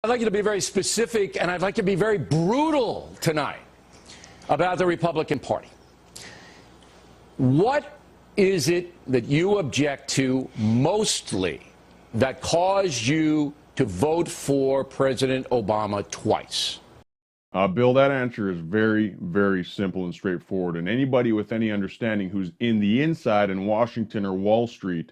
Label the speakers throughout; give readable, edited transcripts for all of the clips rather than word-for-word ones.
Speaker 1: I'd like you to be very specific, and I'd like you to be very brutal tonight about the Republican Party. What is it that you object to mostly that caused you to vote for President Obama twice?
Speaker 2: Bill, that answer is very, very simple and straightforward. And anybody with any understanding who's in the inside in Washington or Wall Street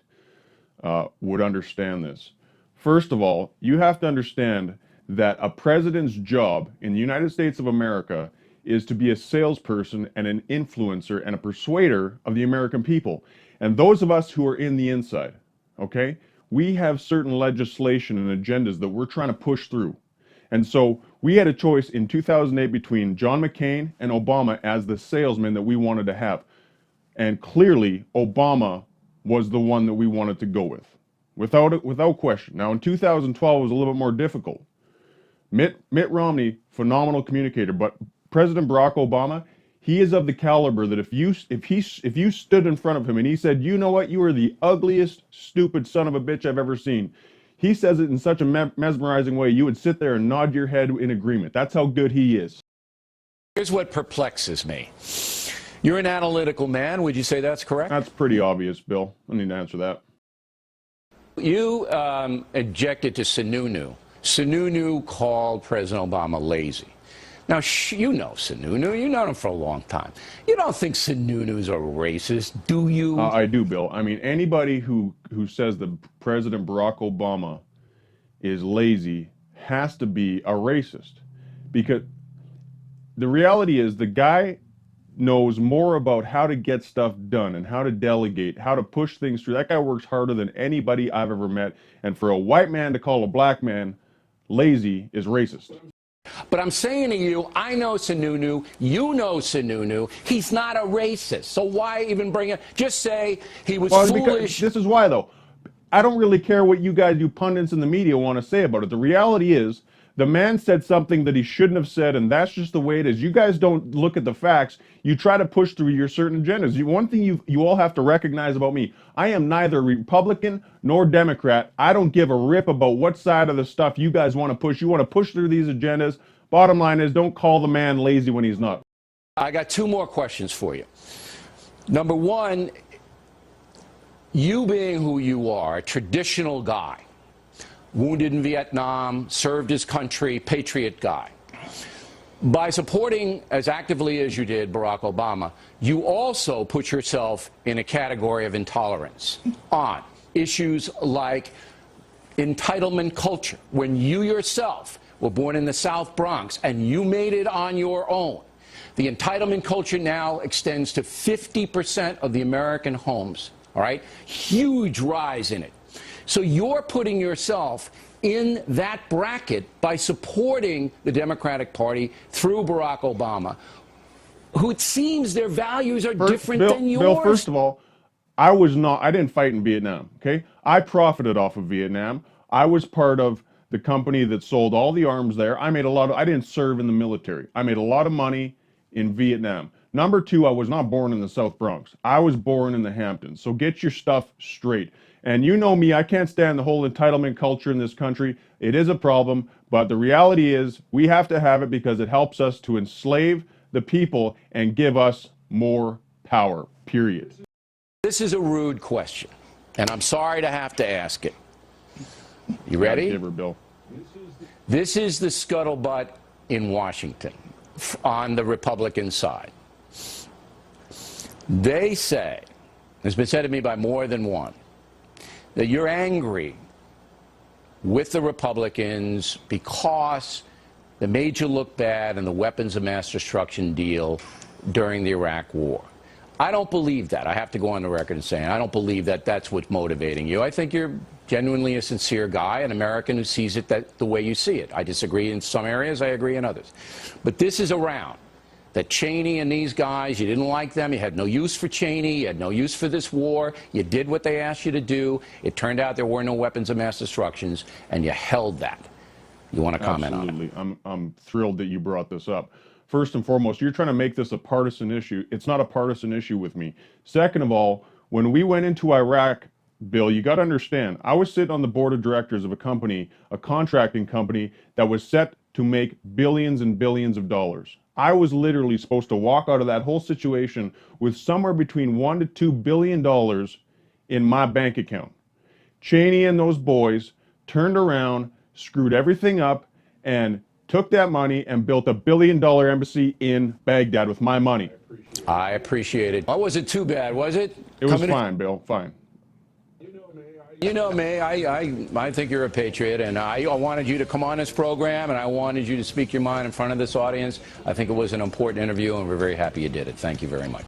Speaker 2: would understand this. First of all, you have to understand that a president's job in the United States of America is to be a salesperson and an influencer and a persuader of the American people. And those of us who are in the inside, okay, we have certain legislation and agendas that we're trying to push through. And so we had a choice in 2008 between John McCain and Obama as the salesman that we wanted to have. And clearly, Obama was the one that we wanted to go with, without question. Now, in 2012, it was a little bit more difficult. Mitt Romney, phenomenal communicator, but President Barack Obama, he is of the caliber that if you stood in front of him and he said, you know what, you are the ugliest, stupid son of a bitch I've ever seen. He says it in such a mesmerizing way, you would sit there and nod your head in agreement. That's how good he is.
Speaker 1: Here's what perplexes me. You're an analytical man. Would you say that's correct?
Speaker 2: That's pretty obvious, Bill. I need to answer that.
Speaker 1: You objected to Sununu. Sununu called President Obama lazy. Now, you know Sununu. You've known him for a long time. You don't think Sununu's a racist, do you?
Speaker 2: I do, Bill. I mean, anybody who says that President Barack Obama is lazy has to be a racist. Because the reality is the guy knows more about how to get stuff done and how to delegate, how to push things through. That guy works harder than anybody I've ever met. And for a white man to call a black man lazy is racist.
Speaker 1: But I'm saying to you, I know Sununu, you know Sununu, he's not a racist. So why even bring it? Just say he was foolish.
Speaker 2: This is why, though. I don't really care what you guys, you pundits in the media, want to say about it. The reality is, the man said something that he shouldn't have said, and that's just the way it is. You guys don't look at the facts. You try to push through your certain agendas. One thing you all have to recognize about me, I am neither Republican nor Democrat. I don't give a rip about what side of the stuff you guys want to push. You want to push through these agendas. Bottom line is, don't call the man lazy when he's not.
Speaker 1: I got two more questions for you. Number one, you being who you are, a traditional guy, wounded in Vietnam, served his country, patriot guy. By supporting as actively as you did Barack Obama, you also put yourself in a category of intolerance on issues like entitlement culture, when you yourself were born in the South Bronx and you made it on your own. The entitlement culture now extends to 50% of the American homes, all right? Huge rise in it. So you're putting yourself in that bracket by supporting the Democratic Party through Barack Obama, who it seems their values are different than yours.
Speaker 2: Bill, first of all, I didn't fight in Vietnam, okay? I profited off of Vietnam. I was part of the company that sold all the arms there. I didn't serve in the military. I made a lot of money in Vietnam. Number two, I was not born in the South Bronx. I was born in the Hamptons. So get your stuff straight. And you know me, I can't stand the whole entitlement culture in this country. It is a problem, but the reality is we have to have it because it helps us to enslave the people and give us more power, period.
Speaker 1: This is a rude question, and I'm sorry to have to ask it. You ready?
Speaker 2: Give her, Bill.
Speaker 1: This is the scuttlebutt in Washington on the Republican side. They say, it's been said to me by more than one, that you're angry with the Republicans because they made you look bad in the weapons of mass destruction deal during the Iraq War. I don't believe that. I have to go on the record and say I don't believe that that's what's motivating you. I think you're genuinely a sincere guy, an American who sees it the way you see it. I disagree in some areas, I agree in others. But this is around that Cheney and these guys, you didn't like them, you had no use for Cheney, you had no use for this war, you did what they asked you to do, it turned out there were no weapons of mass destructions, and you held that. You want to comment on it?
Speaker 2: Absolutely. I'm thrilled that you brought this up. First and foremost, you're trying to make this a partisan issue. It's not a partisan issue with me. Second of all, when we went into Iraq, Bill, you got to understand, I was sitting on the board of directors of a company, a contracting company that was set to make billions and billions of dollars. I was literally supposed to walk out of that whole situation with somewhere between $1 to $2 billion in my bank account. Cheney and those boys turned around, screwed everything up, and took that money and built $1 billion embassy in Baghdad with my money.
Speaker 1: I appreciate it. Oh, was it too bad, was it?
Speaker 2: It was fine, Bill, fine.
Speaker 1: You know me, I think you're a patriot, and I wanted you to come on this program, and I wanted you to speak your mind in front of this audience. I think it was an important interview, and we're very happy you did it. Thank you very much.